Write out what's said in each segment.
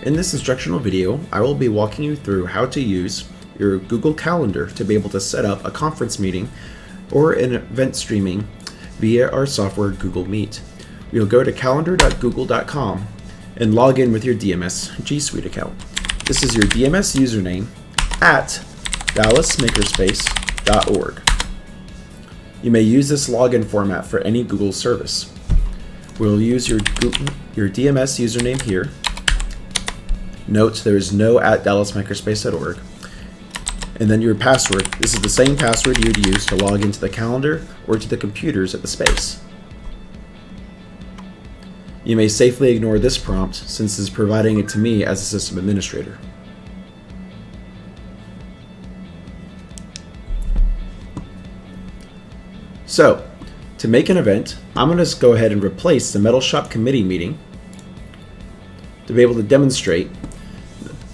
In this instructional video, I will be walking you through how to use your Google Calendar to be able to set up a conference meeting or an event streaming via our software Google Meet. You'll go to calendar.google.com and log in with your DMS G Suite account. This is your DMS username at dallasmakerspace.org. You may use this login format for any Google service. We'll use your DMS username here. Note there is no at dallasmakerspace.org. And then your password. This is the same password you'd use to log into the calendar or to the computers at the space. You may safely ignore this prompt since it's providing it to me as a system administrator. So, to make an event, I'm going to go ahead and replace the Metal Shop Committee meeting to be able to demonstrate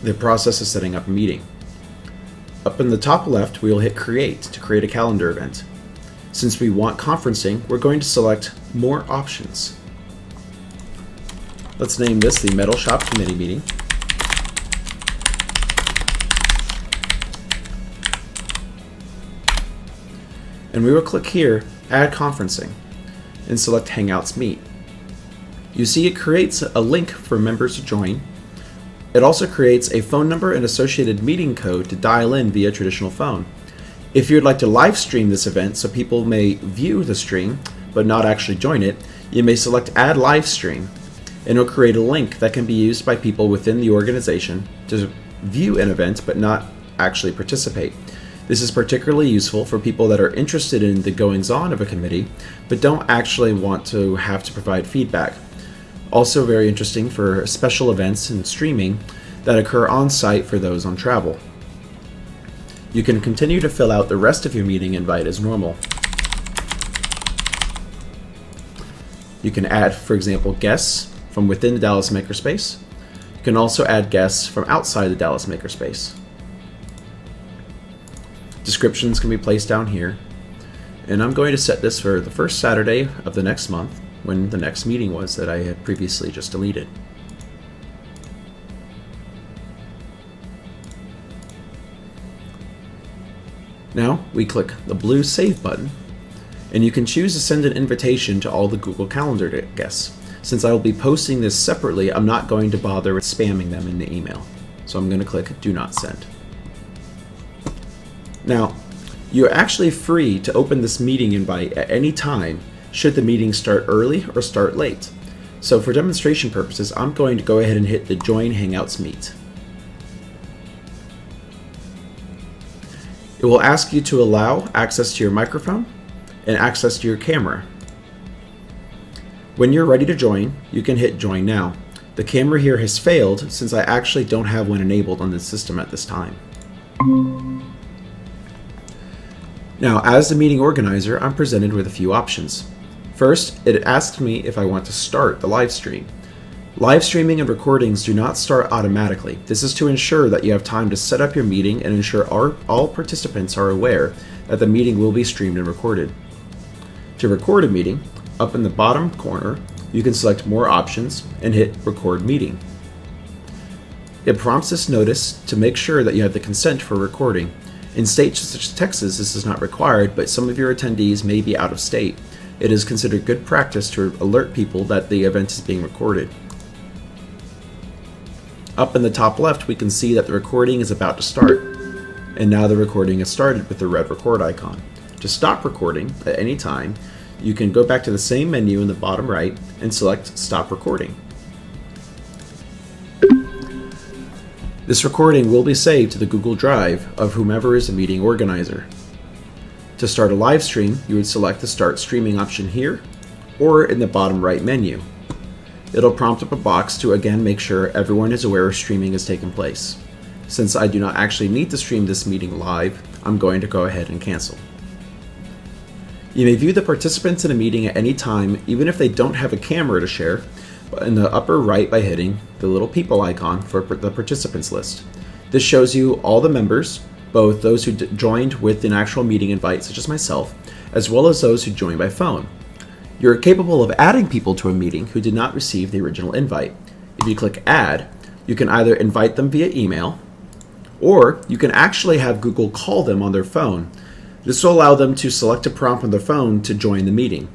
the process of setting up a meeting. Up in the top left, we will hit Create to create a calendar event. Since we want conferencing, we're going to select More Options. Let's name this the Metal Shop Committee meeting. And we will click here, Add Conferencing, and select Hangouts Meet. You see it creates a link for members to join. It also creates a phone number and associated meeting code to dial in via traditional phone. If you'd like to live stream this event so people may view the stream but not actually join it, you may select Add Live Stream, and it'll create a link that can be used by people within the organization to view an event but not actually participate. This is particularly useful for people that are interested in the goings-on of a committee, but don't actually want to have to provide feedback. Also very interesting for special events and streaming that occur on-site for those on travel. You can continue to fill out the rest of your meeting invite as normal. You can add, for example, guests from within the Dallas Makerspace. You can also add guests from outside the Dallas Makerspace. Descriptions can be placed down here, and I'm going to set this for the first Saturday of the next month when the next meeting was that I had previously just deleted. Now we click the blue Save button, and you can choose to send an invitation to all the Google Calendar guests. Since I will be posting this separately, I'm not going to bother with spamming them in the email. So I'm going to click Do Not Send. Now, you're actually free to open this meeting invite at any time should the meeting start early or start late. So for demonstration purposes, I'm going to go ahead and hit the Join Hangouts Meet. It will ask you to allow access to your microphone and access to your camera. When you're ready to join, you can hit Join Now. The camera here has failed since I actually don't have one enabled on this system at this time. Now, as the meeting organizer, I'm presented with a few options. First, it asks me if I want to start the live stream. Live streaming and recordings do not start automatically. This is to ensure that you have time to set up your meeting and ensure all participants are aware that the meeting will be streamed and recorded. To record a meeting, up in the bottom corner, you can select More Options and hit Record Meeting. It prompts this notice to make sure that you have the consent for recording. In states such as Texas, this is not required, but some of your attendees may be out of state. It is considered good practice to alert people that the event is being recorded. Up in the top left, we can see that the recording is about to start. And now the recording has started with the red record icon. To stop recording at any time, you can go back to the same menu in the bottom right and select Stop Recording. This recording will be saved to the Google Drive of whomever is the meeting organizer. To start a live stream, you would select the Start Streaming option here, or in the bottom right menu. It'll prompt up a box to again make sure everyone is aware streaming has taken place. Since I do not actually need to stream this meeting live, I'm going to go ahead and cancel. You may view the participants in a meeting at any time, even if they don't have a camera to share, in the upper right by hitting the little people icon for the participants list. This shows you all the members, both those who joined with an actual meeting invite, such as myself, as well as those who joined by phone. You're capable of adding people to a meeting who did not receive the original invite. If you click Add, You can either invite them via email, or you can actually have Google call them on their phone. This will allow them to select a prompt on their phone to join the meeting.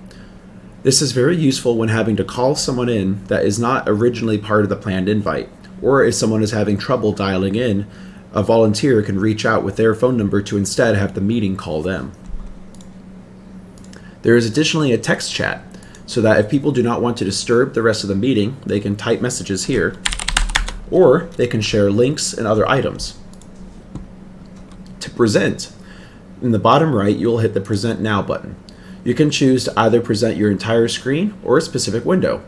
This is very useful when having to call someone in that is not originally part of the planned invite, or if someone is having trouble dialing in, a volunteer can reach out with their phone number to instead have the meeting call them. There is additionally a text chat, so that if people do not want to disturb the rest of the meeting, they can type messages here, or they can share links and other items. To present, in the bottom right, you will hit the Present Now button. You can choose to either present your entire screen or a specific window.